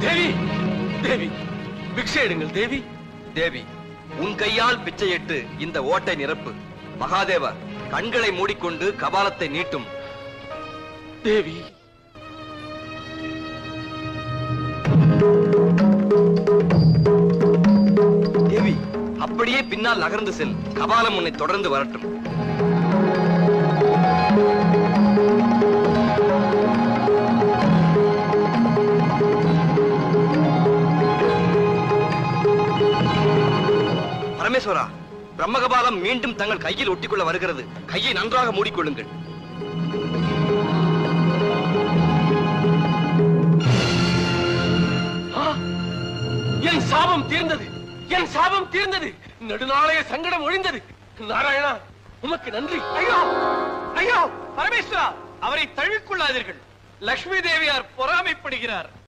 தேவி தேவி பிக்ஷை எடுங்கள் தேவி. தேவி, உன் கையால் பிச்சையிட்டு இந்த ஓட்டை நிரப்பு. மகாதேவா, கண்களை மூடிக்கொண்டு கபாலத்தை நீட்டும். தேவி, தேவி, அப்படியே பின்னால் நகர்ந்து செல். கபாலம் உன்னை தொடர்ந்து வரட்டும். பரமேஸ்வரா, பிரம்மகபாலம் மீண்டும் தங்கள் கையில் ஒட்டிக்கொள்ள வருகிறது. கையை நன்றாக மூடிக்கொள்ளுங்கள். என் சாபம் தீர்ந்தது, என் சாபம் தீர்ந்தது. நெடுநாளைய சங்கடம் ஒழிந்தது. நாராயணா, உமக்கு நன்றி. ஐயோ ஐயோ பரமேஸ்வரா, அவரை தழுவிக்கொள்ளாதீர்கள். லட்சுமி தேவியார் பொறாமைப்படுகிறார்.